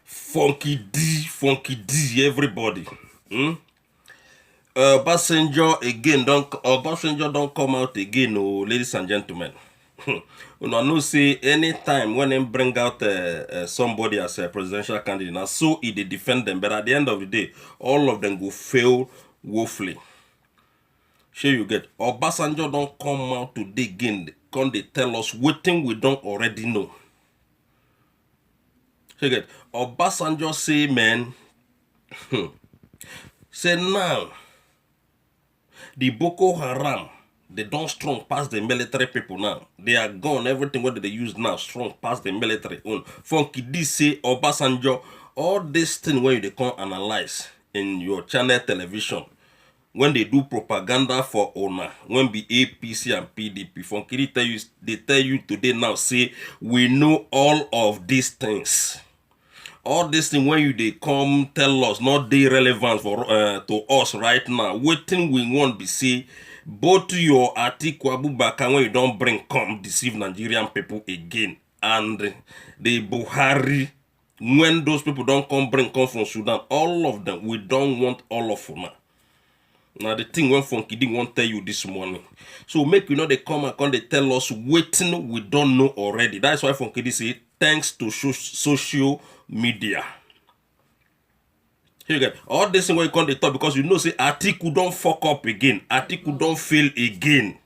Funky D, everybody. Obasanjo don't come out again, oh, ladies and gentlemen. You know, say anytime when they bring out somebody as a presidential candidate, now so they defend them, but at the end of the day, all of them go fail woefully. Sure you get Obasanjo don't come out today again, come they tell us what thing we don't already know. Sure you get Obasanjo say, man, say now the Boko Haram, they don't strong past the military people now. They are gone. Everything what they use now strong past the military own. Funky D say Obasanjo, all this thing where they can analyze in your channel television. When they do propaganda for owner, when be APC and PDP, Funky D they tell you today now, say, we know all of these things. All this thing when you they come tell us not they relevant for to us right now. Waiting we want be say both your Atiku Abubakar when you don't bring come deceive Nigerian people again, and the Buhari when those people don't come from Sudan, all of them we don't want all of them. Now the thing when Funky didn't want tell you this morning. So make you know they come and they tell us waiting we don't know already. That's why Funky did say thanks to social media. Here you get all this thing when you come they talk because you know say Atiku don't fuck up again. Atiku don't fail again.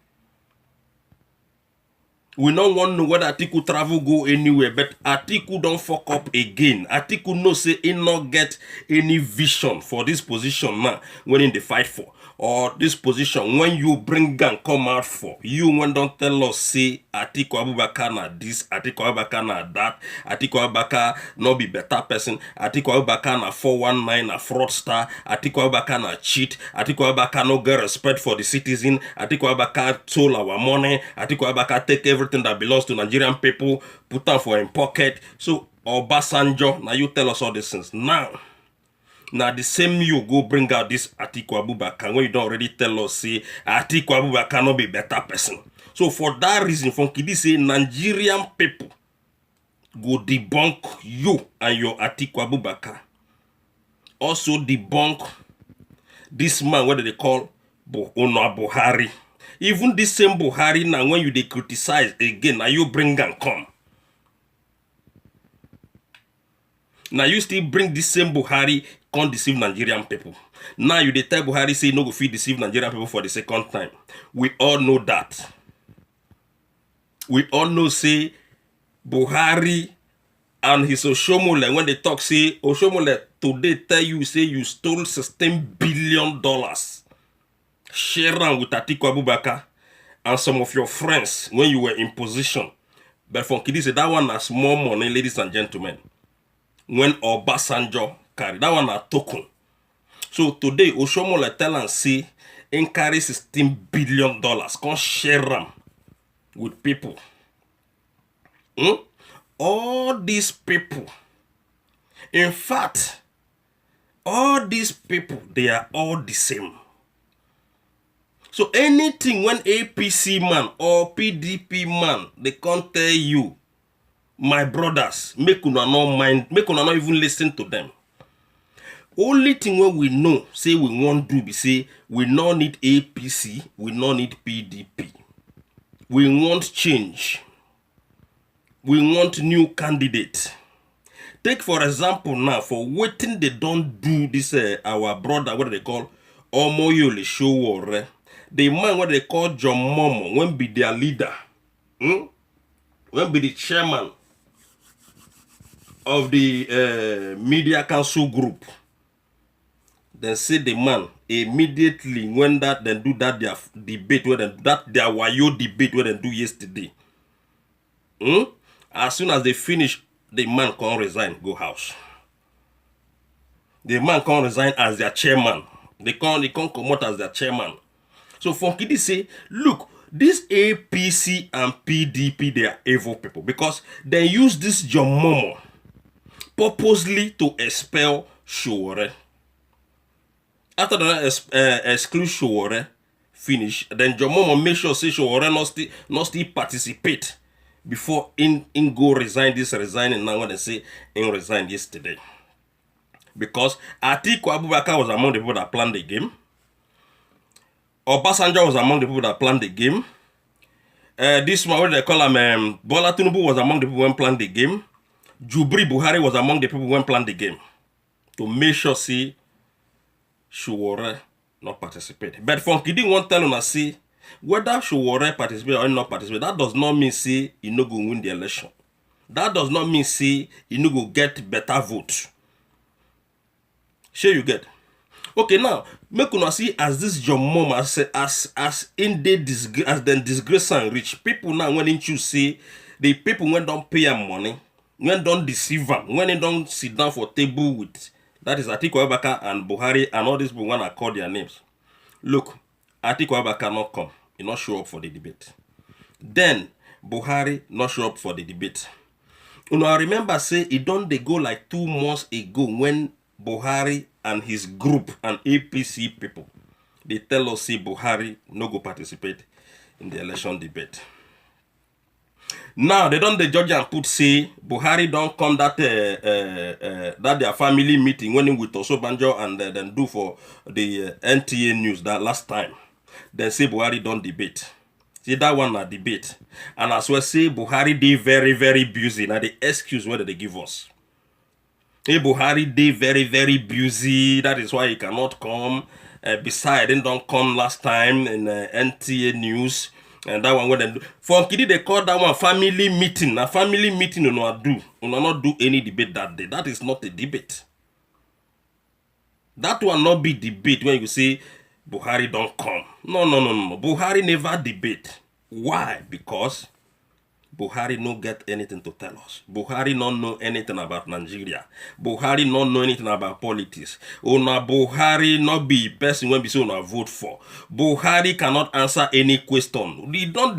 We don't want to know whether Atiku travel go anywhere, but Atiku don't fuck up again. Atiku no say he not get any vision for this position now when in the fight for. Or this position when you bring gun come out for. You when don't tell us say Atiku Abubakar na this, Atiku Abubakar na that, Atiku Abubakar no be better person, Atiku Abubakar na 419 na fraudster, Atiku Abubakar na cheat, Atiku Abubakar no get respect for the citizen, Atiku Abubakar stole our money, Atiku Abubakar take everything that belongs to Nigerian people, put them for in pocket. So Obasanjo, now you tell us all these things. Now the same you go bring out this Atiku Abubakar when you don't already tell us say Atiku Abubakar no be better person. So for that reason, Funky D say Nigerian people go debunk you and your Atiku Abubakar. Also debunk this man, what they call Buhari. Even this same Buhari now when you they criticize again, now you bring and come. Now you still bring this same Buhari can't deceive Nigerian people. Now you dey tell Buhari say no go fit deceive Nigerian people for the second time. We all know that. We all know say Buhari and his Oshomole when they talk say Oshomole today tell you say you stole $16 billion. Share am with Atiku Abubakar and some of your friends when you were in position. But Funky D say that one has more money, ladies and gentlemen. When Obasanjo carry that one a token. So today Oshomole tell and say in carry $16 billion. Come share them with people. All these people, in fact, all these people, they are all the same. So anything when APC man or PDP man, they can't tell you, my brothers, make una not mind, make una not even listen to them. Only thing when we know, say we want to be say, we not need APC, we not need PDP. We want change. We want new candidate. Take for example now, for waiting they don't do this, our brother, what they call, Omoyole Sowore. The man what they call John Momo, when be their leader, when be the chairman of the media council group. Then say the man immediately when that then do that their debate where that their wayo debate where they do yesterday. As soon as they finish, the man can't resign, go house. The man can't resign as their chairman. They can't come out as their chairman. So Funky D say, look, this APC and PDP, they are evil people because they use this John Momo purposely to expel Sowore. After that exclude Sowore finish, then John Momo make sure say Sowore not still participate before in go resign this resigning now when they say in resigned yesterday. Because Atiku Abubakar was among the people that planned the game. Obasanjo was among the people that planned the game. This one, what they call him, Bola Tinubu was among the people who planned the game. Jubri Buhari was among the people who planned the game. To make sure, see, Shuwore not participate. But Funky didn't want to tell us, see, whether Shuwore participate or not participate, that does not mean, see, he no go win the election. That does not mean, see, he no go get better vote. Sure you get. Okay, now make una see as this your mom as in the disgrace as then disgrace and rich people now when you say the people when don't pay them money, when don't deceive them, when they don't sit down for table with that is Atiku Abubakar and Buhari and all these people when I call their names. Look, Atiku Abubakar not come, he not show up for the debate. Then Buhari not show up for the debate. You know, I remember say it don't they go like 2 months ago when Buhari and his group and APC people, they tell us say Buhari no go participate in the election debate. Now they don't the judge and put say Buhari don't come that that their family meeting when with Osobonjo and then do for the NTA news that last time. Then say Buhari don't debate. See that one na debate. And as well say Buhari dey very very busy. Now the excuse whether they give us. Hey, Buhari dey very, very busy. That is why he cannot come. Besides, he don't come last time in NTA news. And that one, when they do. For Kidi, they call that one family meeting. A family meeting, you know, do. You know, not do any debate that day. That is not a debate. That will not be debate when you say Buhari don't come. No. Buhari never debate. Why? Because Buhari no get anything to tell us. Buhari not know anything about Nigeria. Buhari not know anything about politics. Una Buhari not be person when we say una vote for. Buhari cannot answer any question. We don't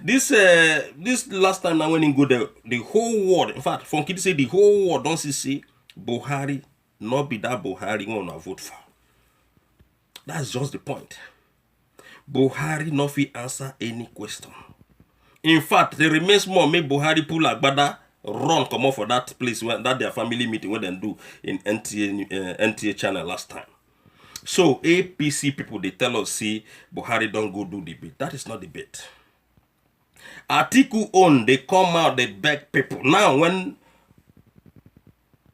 this last time now when he go there, the whole world, in fact, Funky say the whole world don't see Buhari not be that Buhari when una vote for. That's just the point. Buhari not fit answer any question. In fact, there remains more make Buhari pull Agbada run come off for that place when that their family meeting when they do in NTA channel last time. So APC people they tell us see Buhari don't go do debate. That is not debate. Atiku own they come out they beg people. Now when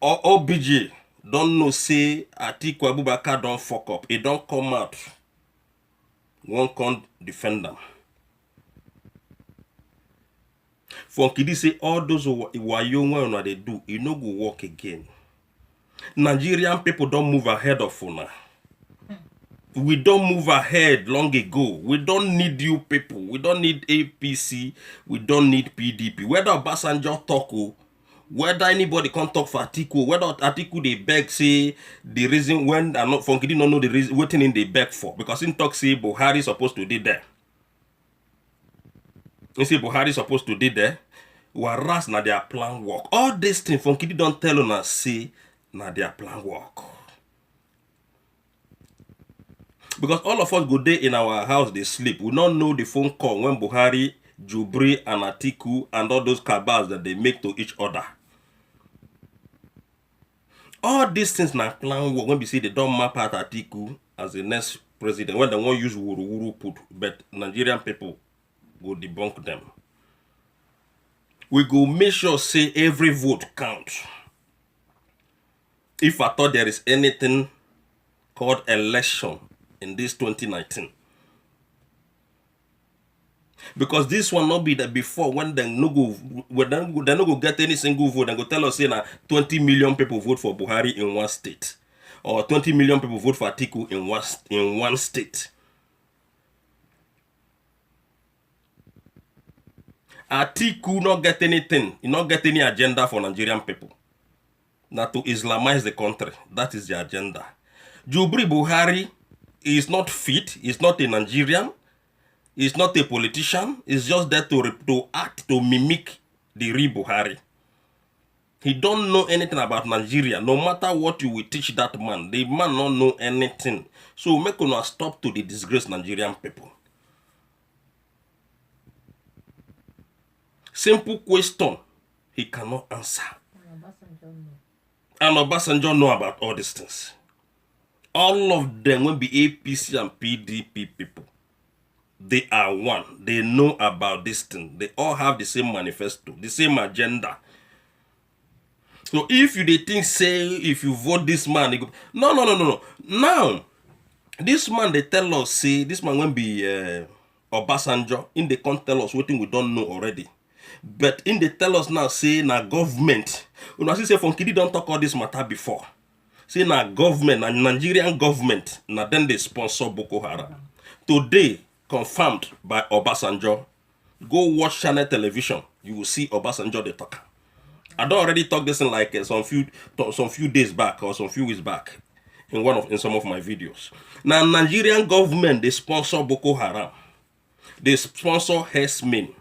OBJ don't know say Atiku Abubakar don't fuck up. It don't come out. One can't defend them. Funkidi say all those wayo when they do, it no go work again. Nigerian people don't move ahead of una. We don't move ahead long ago. We don't need you people. We don't need APC. We don't need PDP. Whether Obasanjo talk, whether anybody can talk for Atiku, whether Atiku they beg say the reason when I'm not Funkidi don't know the reason waiting in they beg for because in talk say Buhari supposed to be there. You see Buhari supposed to be there. Whereas na their plan work. All these things Funkidi don't tell on us say na their plan work. Because all of us go there in our house, they sleep. We don't know the phone call when Buhari, Jubri, and Atiku and all those cabals that they make to each other. All these things na plan work. When we see they don't map out Atiku as the next president, when they won't use Wuru put, but Nigerian people will debunk them. We go make sure say every vote counts. If I thought there is anything called election in this 2019. Because this one not be that before when they no go get any single vote and go tell us say na 20 million people vote for Buhari in one state. Or 20 million people vote for Atiku in one state. Atiku not get anything. He not get any agenda for Nigerian people. Not to Islamize the country. That is the agenda. Jubri Buhari is not fit. He's not a Nigerian. He's not a politician. He's just there to act, to mimic the real Buhari. He don't know anything about Nigeria. No matter what you will teach that man, the man don't know anything. So make una stop to the disgrace Nigerian people. Simple question, he cannot answer. And Obasanjo know about all these things. All of them will be APC and PDP people. They are one. They know about this thing. They all have the same manifesto, the same agenda. So if you they think say if you vote this man, they go, no. Now, this man they tell us say this man won't be Obasanjo. In they can't tell us what we don't know already. But in they tell us now say na government. You know, say Funkidi don't talk all this matter before. Say na government, na Nigerian government, na then they sponsor Boko Haram. Today, confirmed by Obasanjo. Go watch Channel Television. You will see Obasanjo the talker. I don't already talk this in like some few days back or some few weeks back in some of my videos. Now Nigerian government they sponsor Boko Haram. They sponsor Hesmin.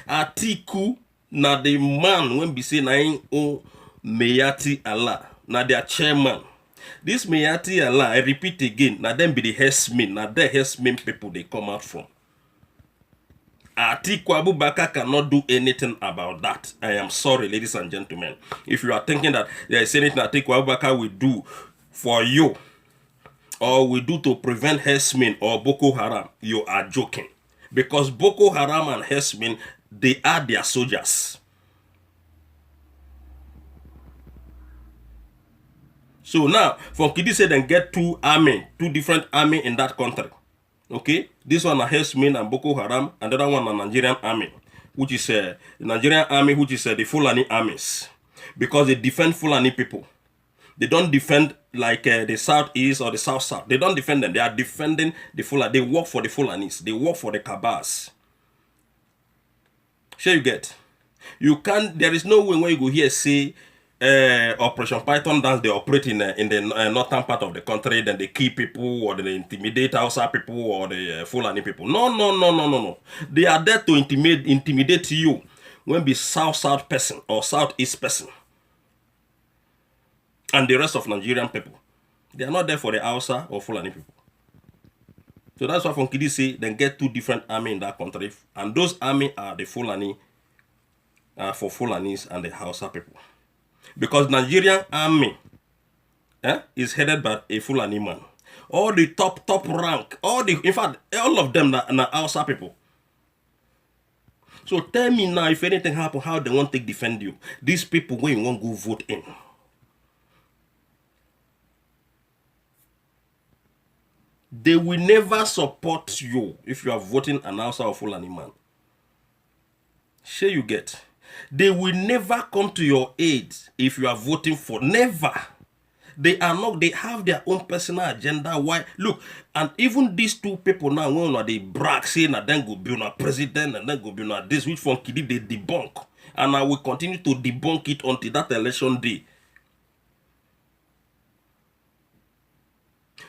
Atiku na the man when be say na o Meyati Allah. Na their chairman. This Meyati Allah, I repeat again, na them be the Hesmin, na the Hesmin people they come out from. Atiku Abubakar cannot do anything about that. I am sorry, ladies and gentlemen. If you are thinking that there is anything Atiku Abubakar will do for you, or will do to prevent Hesmin or Boko Haram, you are joking. Because Boko Haram and Hesmin, they are their soldiers. So now, Funkidi said then get two different army in that country. Okay, this one is Hesmin and Boko Haram, and the other one is Nigerian army, which is the Nigerian army, which is the Fulani armies, because they defend Fulani people. They don't defend like the southeast or the south. They don't defend them. They are defending the Fulani. They work for the Fulanis. They work for the Kabas. Sure you get. You can't. There is no way when you go here say. Operation Python dance, they operate in the northern part of the country, then they kill people or they intimidate outside people or the Fulani people. No. They are there to intimidate you when be south person or southeast person. And the rest of Nigerian people. They are not there for the Hausa or Fulani people. So that's why Funkidi say then get two different army in that country. And those army are the Fulani for Fulanis and the Hausa people. Because Nigerian army is headed by a Fulani man. All the top rank, in fact, all of them are Hausa people. So tell me now, if anything happen, how they want to defend you? These people, when you want to go vote in. They will never support you if you are voting an Hausa or Fulani man. Sure you get. They will never come to your aid if you are voting for. Never. They are not. They have their own personal agenda. Why? Look, and even these two people now, when they brag, saying that then go be on a president and then go be on this, which Funkidi they debunk, and I will continue to debunk it until that election day.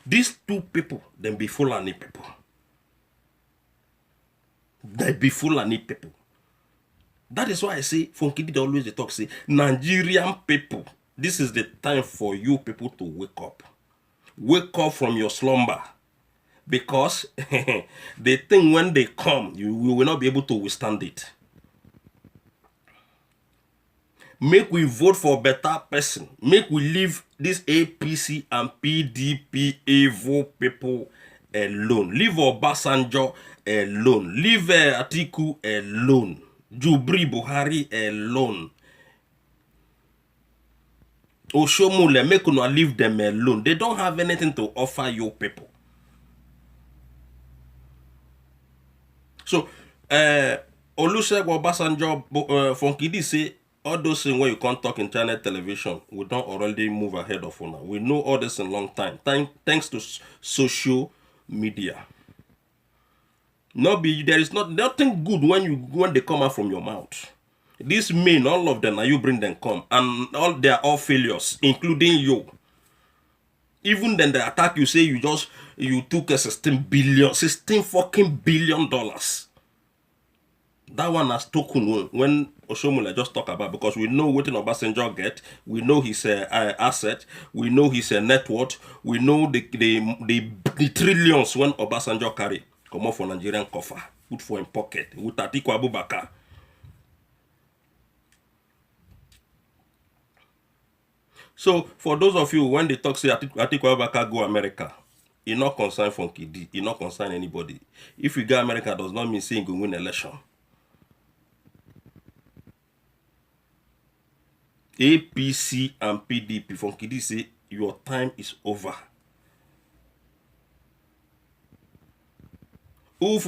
These two people, then be Fulani people. They be Fulani people. That is why I say, Funkidi always they talk, say, Nigerian people, this is the time for you people to wake up. Wake up from your slumber. Because they think when they come, you will not be able to withstand it. Make we vote for a better person. Make we leave this APC and PDP evil people alone. Leave Obasanjo alone. Leave Atiku alone. Jubri Buhari alone. Oshomole, make una leave them alone. They don't have anything to offer you people. So, Olusegun Obasanjo, Funkidi say, all those things where you can't talk in Channel Television, we don't already move ahead of now. We know all this in a long time. Thanks to social media. There is nothing good when they come out from your mouth. These men, all of them, now you bring them come, and they are all failures, including you. Even then they attack you, say you took a 16 fucking billion dollars. That one has token when Oshomole just talk about, because we know what Obasanjo get, we know his asset, we know his net worth, we know the trillions when Obasanjo carry come off for Nigerian coffer, put for him pocket with Atiku Abubakar. So for those of you when they talk say Atiku Abubakar go America, e not concern Funky D, e not concern anybody. If you go America does not mean say you go win election. APC and PDP, Funky D say your time is over. If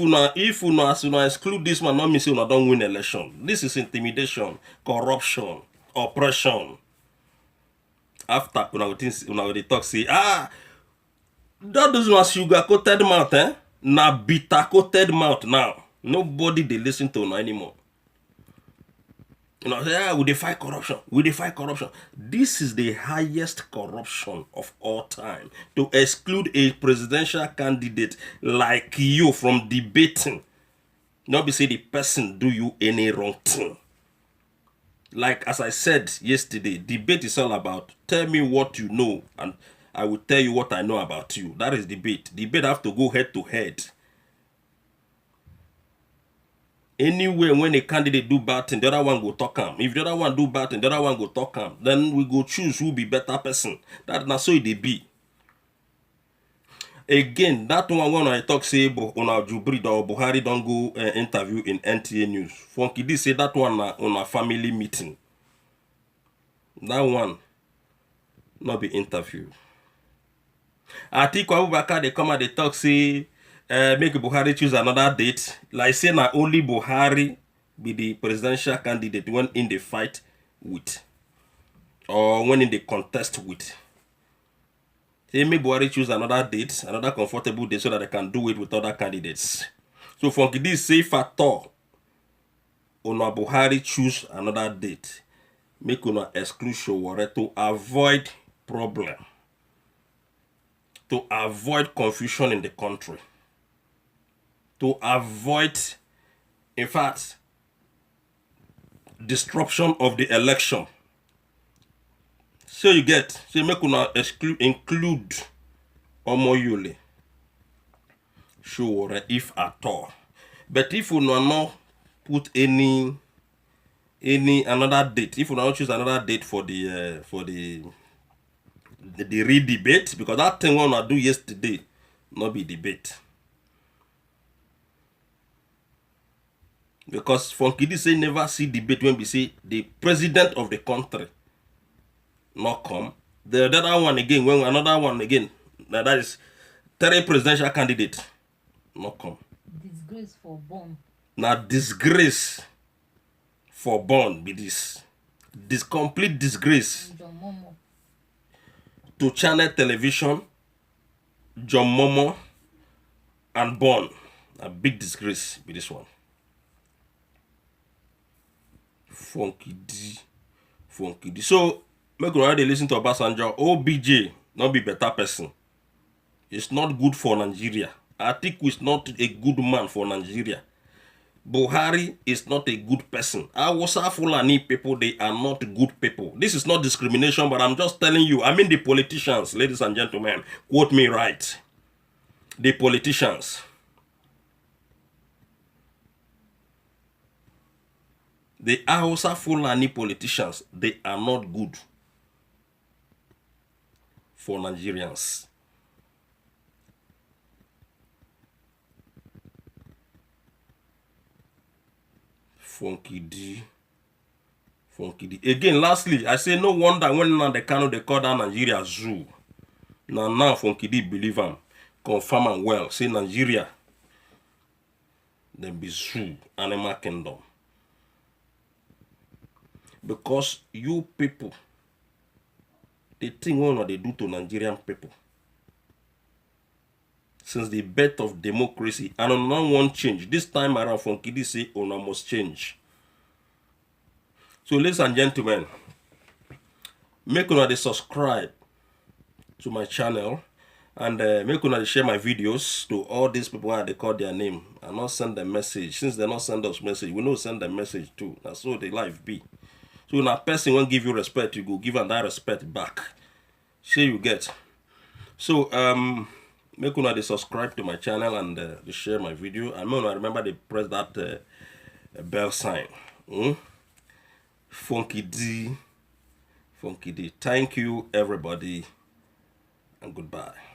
una exclude this one, not mean say una don't win election. This is intimidation, corruption, oppression. After una go talk say that doesn't want sugar coated mouth, na bitter coated mouth now. Nobody they listen to now anymore. Say, we defy corruption. We defy corruption. This is the highest corruption of all time. To exclude a presidential candidate like you from debating. Not be say the person do you any wrong thing. Like as I said yesterday, debate is all about tell me what you know and I will tell you what I know about you. That is debate. Debate have to go head to head. Anyway, when a candidate do bad thing, the other one go talk him. If the other one do bad thing, the other one go talk him. Then we go choose who be better person. That na so it be. Again, that one when I talk say una Jubri or Buhari don't go interview in NTA News. Funky D say that one on a family meeting. That one not be interview. Atiku Abubakar they come and they talk say make Buhari choose another date. Like say na only Buhari be the presidential candidate when in the fight with or when in the contest with. Say make Buhari choose another date, another comfortable date so that they can do it with other candidates. So Funky D say if at all una Buhari choose another date, make una exclude Sowore to avoid problem. To avoid confusion in the country. To avoid, in fact, disruption of the election. So you get, so make una include Omoyole, Sowore if at all. But if you not put any another date, if you not choose another date for the re-debate, because that thing we wanna do yesterday not be debate. Because Funky D say never see debate when we say the president of the country not come. The other one again, when another one again, that is third presidential candidate not come. Disgrace for born. Now disgrace for born be this. This complete disgrace. John Momo. To Channel Television, John Momo, and Born. A big disgrace with this one. Funky D. So, make already listen to Obasanjo. OBJ not be better person. It's not good for Nigeria. Atiku is not a good man for Nigeria. Buhari is not a good person. Hausa Fulani people, they are not good people. This is not discrimination, but I'm just telling you. I mean the politicians, ladies and gentlemen. Quote me right. The politicians. The Hausa Fulani politicians, they are not good for Nigerians. Funky D. Again, lastly, I say no wonder when now the Kano they call down Nigeria zoo. Now Funky D believe him. Confirm and well. Say Nigeria. Then be zoo. Animal kingdom. Because you people, the thing what they do to Nigerian people. Since the birth of democracy, and on no one change. This time around, Funky D say, "Una must change." So, ladies and gentlemen, make una dey subscribe to my channel and make una dey share my videos to all these people when they call their name and not send them message. Since they not send us message, we know send them message too. That's so the life be. So, when a person won't give you respect, you go give them that respect back. Say you get. So, make una dey subscribe to my channel and share my video. And remember to press that bell sign. Funky D Funky D. Thank you, everybody, and goodbye.